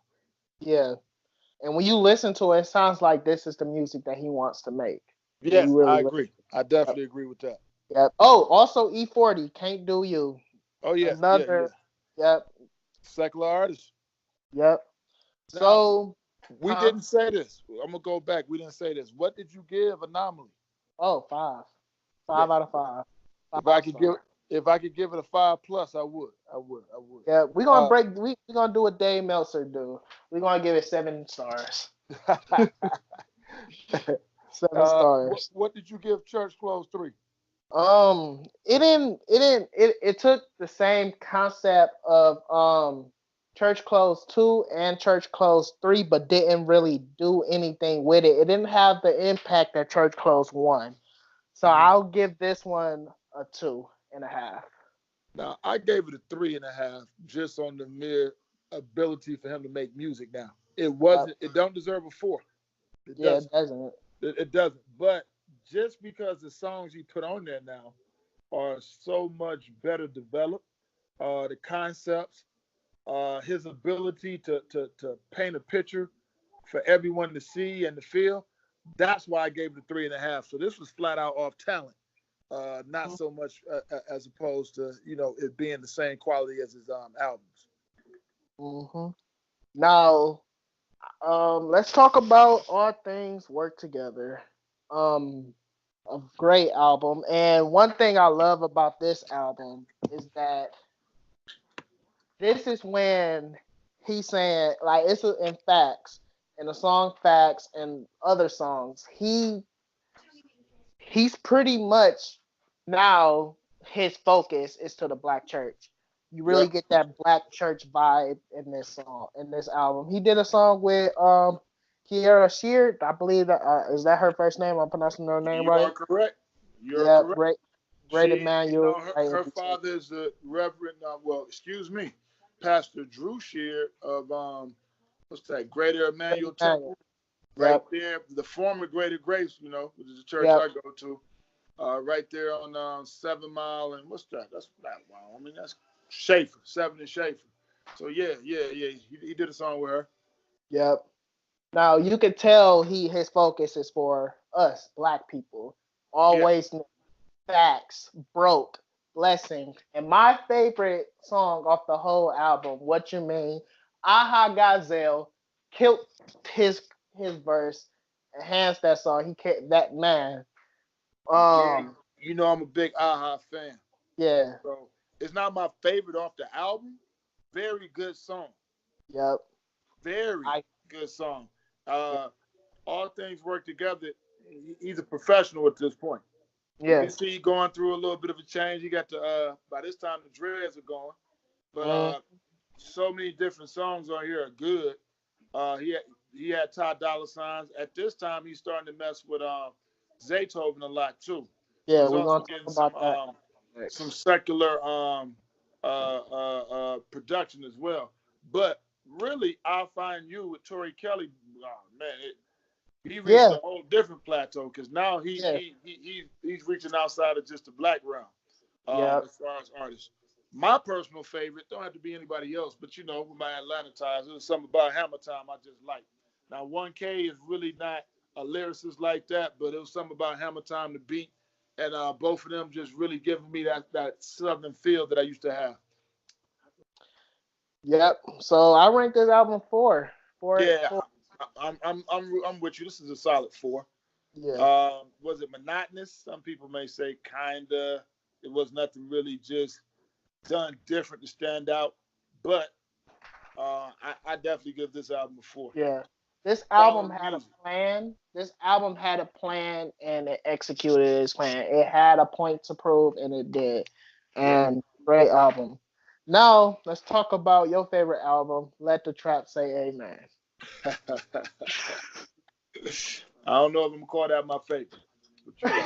Yeah. And when you listen to it, it sounds like this is the music that he wants to make. When Yes, you I really listen. agree. I Yep. definitely agree with that. Yep. Oh, also E40, Can't Do You. Oh, yeah, yeah, yeah. Another. Yep. Secular artist. Yep. Now, So, we huh? didn't say this. I'm going to go back. We didn't say this. What did you give Anomaly? Oh, five. Yeah. 5 out of 5. If I Five could give star. if I could give it a 5 plus, I would. I would. I would. Yeah, we're gonna Uh, break. We're gonna do what Dave Meltzer do. We're gonna give it 7 stars. 7 stars. what did you give Church Close 3? It didn't. It didn't. It took the same concept of Church Close 2 and Church Close 3, but didn't really do anything with it. It didn't have the impact that Church Close 1. So Mm-hmm. I'll give this one a 2.5. Now I gave it a 3.5 just on the mere ability for him to make music. Now it Yep. wasn't. It don't deserve a 4. It Yeah, it doesn't. doesn't. It doesn't. But just because the songs he put on there now are so much better developed, the concepts, his ability to paint a picture for everyone to see and to feel. That's why I gave it a 3.5. So this was flat out off talent, not so much as opposed to it being the same quality as his albums. Mm-hmm. Now, let's talk about All Things Work Together. Um, a great album, and one thing I love about this album is that this is when he's saying like in Facts, in the song Facts and other songs, he's pretty much now his focus is to the black church. You really Yep. get that black church vibe in this song, in this album. He did a song with Kiara Sheard, I believe that is that her first name? I'm pronouncing her name You are right. correct. You are Yeah, correct. great She, Emmanuel, right in her between. father is the Reverend, well, excuse me, Pastor Drew Shear of, what's that, Greater Great Emmanuel Emmanuel. Temple, right Yep, there, the former Greater Grace, which is the church yep, I go to, right there on 7 Mile, and what's that? That's not wow. I mean, that's Schaefer, 7 and Schaefer. So yeah, yeah, yeah. He did a song with her. yep. Now you can tell his focus is for us, black people. Yeah, Always Facts, Broke, Blessing, and my favorite song off the whole album, What You Mean, Aha Gazelle, killed his his verse, enhanced that song. He can't that man. yeah. Um, I'm a big Aha fan. yeah, So it's not my favorite off the album. Very good song. yep, Very I good song. yeah, Uh, all things work together. He's a professional at this point. You yeah, can see going through a little bit of a change. He got by this time the dreads are going, but mm, so many different songs on here are good. He had Ty Dolla Signs. At this time, he's starting to mess with Zaytoven a lot too. So yeah. he's We're also gonna talk getting about that some next. secular production as well. But really, I find you with Tori Kelly, oh, man, he reached Yeah, a whole different plateau because now yeah, he's reaching outside of just the black realm yeah, as far as artists. My personal favorite don't have to be anybody else, but with my Atlanta ties, there's something about Hammer Time I just like. Now 1K is really not a lyricist like that, but it was something about Hammer Time, the beat, and both of them just really giving me that southern feel that I used to have. yep. So I ranked this album Yeah, four. I'm with you. This is a solid four. Yeah, Was it monotonous? Some people may say kinda. It was nothing really just done different to stand out, but I definitely give this album a four. yeah. This album Quality had a music. plan. This album had a plan and it executed its plan. It had a point to prove and it did. Yeah. And great album. Now let's talk about your favorite album, Let the Trap Say Amen. I don't know if I'm gonna call that my favorite, but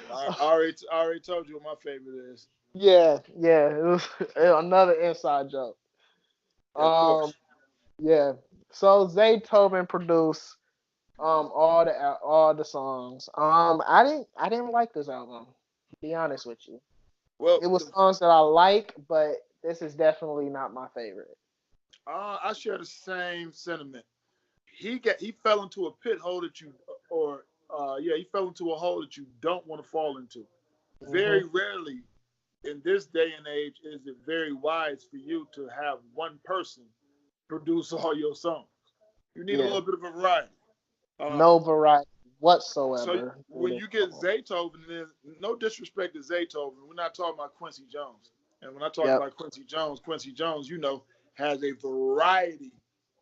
I already told you what my favorite is. Yeah, yeah. It was another inside joke. Of Um, course. yeah. So Zaytoven produced all the songs. I didn't like this album, to be honest with you. Well, It was songs that I like, but this is definitely not my favorite. I share the same sentiment. He fell into a pit hole that you or yeah, he fell into a hole that you don't want to fall into. Hmm. Very rarely in this day and age is it very wise for you to have one person produce all your songs. You need a Yeah, little bit of variety. Uh, no variety so whatsoever through when this you get song. Zaytoven, then no disrespect to Zaytoven, we're not talking about Quincy Jones. And when I talk Yep, about Quincy Jones, has a variety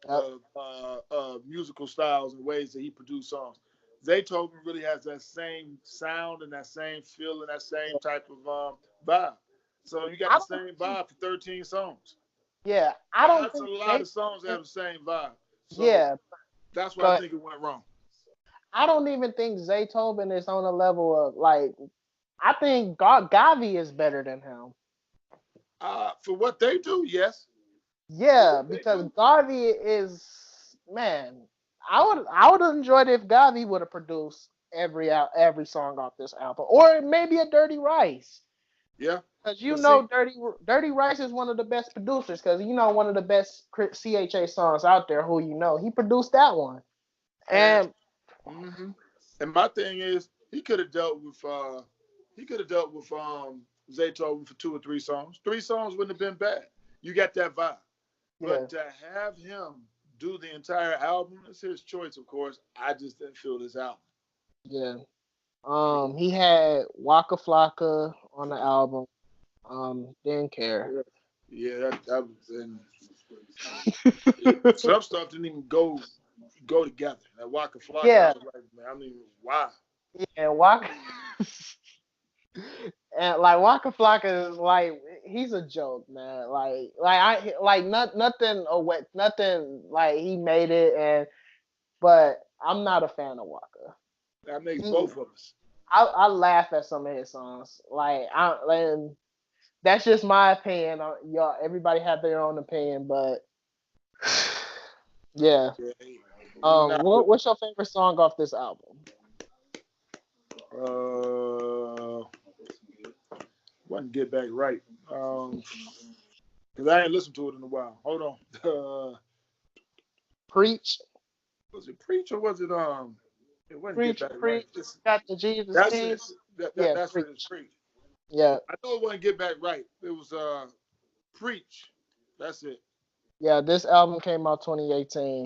yep, of musical styles and ways that he produced songs. Zaytoven really has that same sound and that same feel and that same yeah. type of vibe. So you got I the don't same think. vibe for 13 songs. Yeah, I don't That's a think lot Zay. of songs that have the same vibe. So Yeah, that's why I but think it went wrong. I don't even think Zaytoven is on the level of like. I think Gavi is better than him. For what they do, yes. For Yeah, what they because do, Garvey is man. I would have enjoyed if Garvey would have produced every song off this album, or maybe a Dirty Rice, yeah. because But see, Dirty Rice is one of the best producers, because one of the best CHA songs out there. Who he produced that one, and and hmm and my thing is, he could have dealt with Zaytoven for 2 or 3 songs. 3 songs wouldn't have been bad. You got that vibe. yeah, But to have him do the entire album, it's his choice, of course. I just didn't feel this album. yeah. He had Waka Flocka on the album. Didn't care. Yeah, that was and some stuff didn't even go together. That Waka Flocka, I Yeah, was like, man, I mean, why? yeah, Waka and like Waka Flocka is like he's a joke, man. Not nothing nothing like he made it and but I'm not a fan of Waka. That makes He, both of us. I laugh at some of his songs. That's just my opinion. Y'all, everybody have their own opinion, but yeah. Yeah, he's not. What's your favorite song off this album? Wasn't get back right. Because I ain't listened to it in a while. Hold on. Preach, Was it Preach or was it It wasn't get preach, back right. preach. Got the Jesus That's it. piece. That Yeah, that's it. It's preach. Preach. Yeah, I know it wasn't get back right. It was Preach. That's it. yeah. This album came out 2018.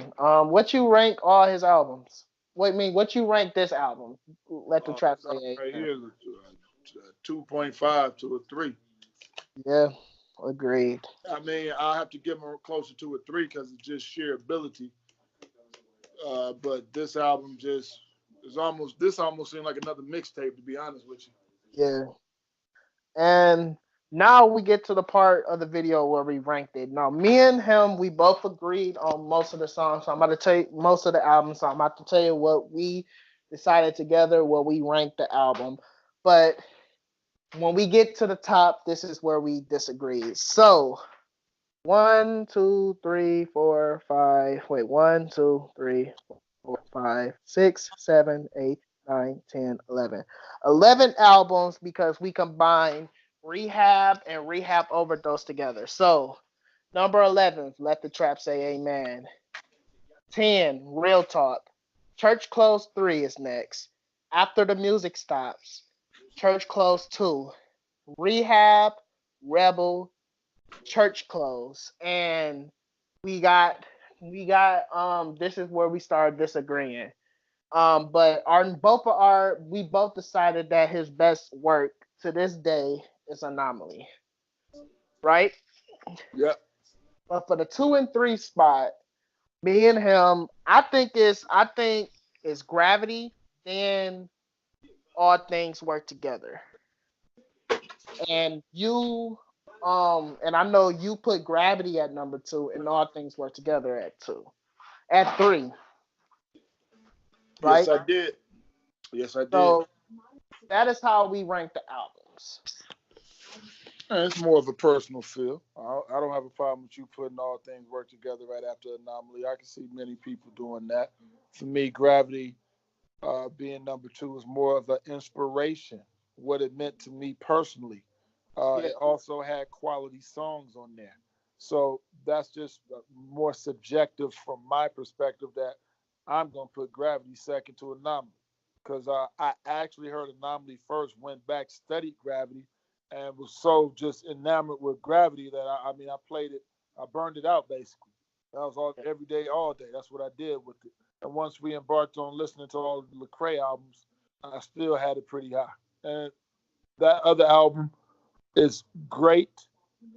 What you rank all his albums? What you rank this album? Let the trap This say album right amen. here is a 2.5 to a 3. Yeah, agreed. I mean, I'll have to give him closer to a 3 because it's just sheer ability. But this album just is almost, this almost seemed like another mixtape, to be honest with you. Yeah. And now we get to the part of the video where we ranked it. Now, me and him, we both agreed on most of the songs. So I'm about to tell you most of the album. So I'm about to tell you what we decided together, what we ranked the album. But when we get to the top, this is where we disagree. So one, two, three, four, five. Wait, one, two, three, four, five, 6, 7, 8, 9, 10, 11. 11 albums because we combined Rehab and Rehab Overdose together. So, number 11, Let the Trap Say Amen. 10, Real Talk. Church Close 3 is next. After the Music Stops. Church Close 2. Rehab, Rebel, Church Close. And we got this is where we started disagreeing. But we both decided that his best work to this day is Anomaly, right? Yep. But for the 2 and 3 spot, me and him, I think it's Gravity, then All Things Work Together. And and I know you put Gravity at number 2 and All Things Work Together at 3, Yes, right? I did. Yes, I did. So that is how we rank the albums. And it's more of a personal feel. I don't have a problem with you putting all things work together right after Anomaly. I can see many people doing that. For me, Gravity being number 2 is more of an inspiration, what it meant to me personally. Yeah. It also had quality songs on there. So that's just more subjective from my perspective that I'm going to put Gravity second to Anomaly. Because I actually heard Anomaly first, went back, studied Gravity, and was so just enamored with Gravity that I mean, I played it, I burned it out basically. That was all every day, all day. That's what I did with it. And once we embarked on listening to all the Lecrae albums, I still had it pretty high. And that other album is great.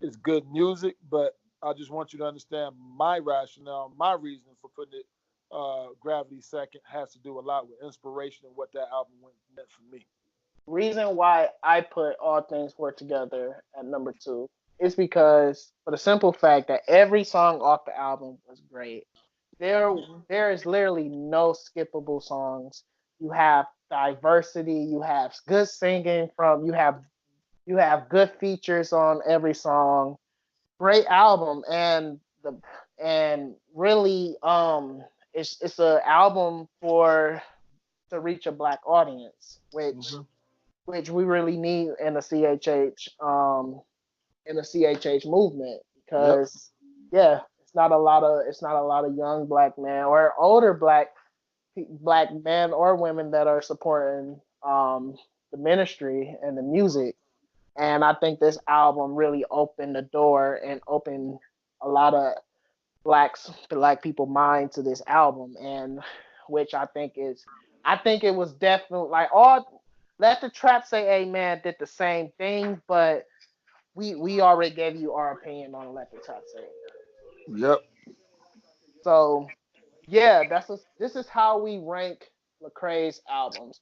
It's good music, but I just want you to understand my rationale, my reason for putting it Gravity second has to do a lot with inspiration and what that album meant for me. Reason why I put All Things Work Together at number 2 is because for the simple fact that every song off the album was great. There there is literally no skippable songs. You have diversity, you have good singing from you have good features on every song. Great album and really it's an album for to reach a black audience, Mm-hmm. which we really need in the CHH movement Yep. because yeah, it's not a lot of young black men or older black men or women that are supporting the ministry and the music. And I think this album really opened the door and opened a lot of black people mind to this album, and which I think it was definitely like all Let the Trap Say Amen did the same thing, but we already gave you our opinion on Electric Toxic. Yep. So yeah, this is how we rank Lecrae's albums.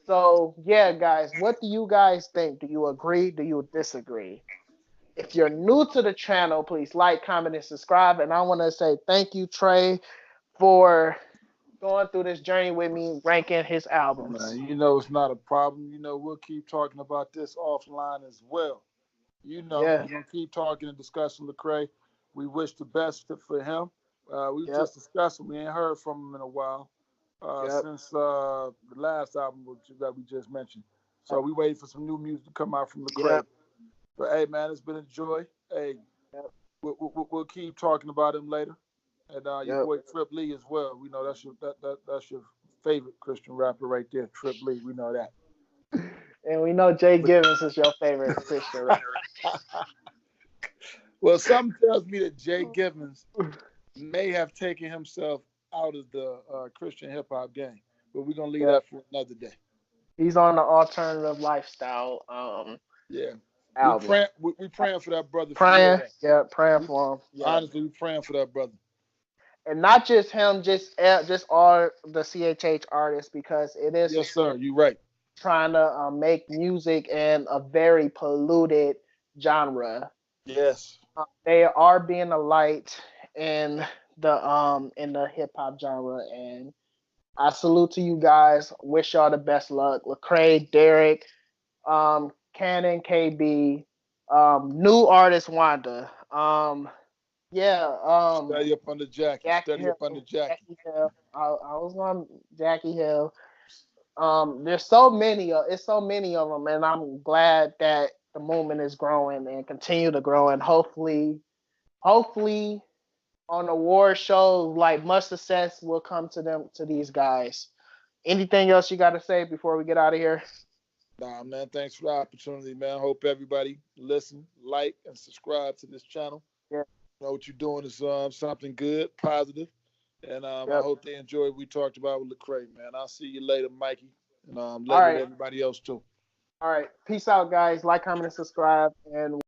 So yeah, guys, what do you guys think? Do you agree? Do you disagree? If you're new to the channel, please like, comment, and subscribe. And I want to say thank you, Trey, for going through this journey with me, ranking his albums. Man, you know it's not a problem. You know, we'll keep talking about this offline as well. You know, Yeah, we're gonna keep talking and discussing Lecrae. We wish the best for him. We yep, just discussing. We ain't heard from him in a while yep. since the last album that we just mentioned. So we waiting for some new music to come out from Lecrae. Yep. But hey, man, it's been a joy. Hey, Yep. we'll keep talking about him later. And your Yep. boy Trip Lee as well. We know that's your favorite Christian rapper right there, Trip Lee. We know that. And we know Jay Givens is your favorite Christian Well, something tells me that Jay rapper. Givens may have taken himself out of the Christian hip hop game, but we're gonna leave Yep. that for another day. He's on the alternative lifestyle Yeah, album. we praying for that brother for real Praying, though. yeah, praying We, for him. Yep. honestly, we praying for that brother. And not just him, just all the CHH artists because it is Yes, sir. You right. trying to make music in a very polluted genre. Yes. They are being a light in the hip hop genre, and I salute to you guys. Wish y'all the best luck. Lecrae, Derek, Cannon, KB, new artist Wanda. Yeah, Study up on the Jackie. Jackie Study Hill, up on the Jackie. Jackie Hill. I was on Jackie Hill. There's so many. It's so many of them, and I'm glad that the movement is growing and continue to grow. And hopefully, on award shows, like much success will come to them to these guys. Anything else you got to say before we get out of here? Nah, man. Thanks for the opportunity, man. Hope everybody listen, like, and subscribe to this channel. Yeah. Know what you're doing is something good, positive, and I Yep. hope they enjoy what we talked about with Lecrae, man. I'll see you later, Mikey, and All later to right. everybody else too. All right. Peace out, guys. Like, comment, and subscribe, and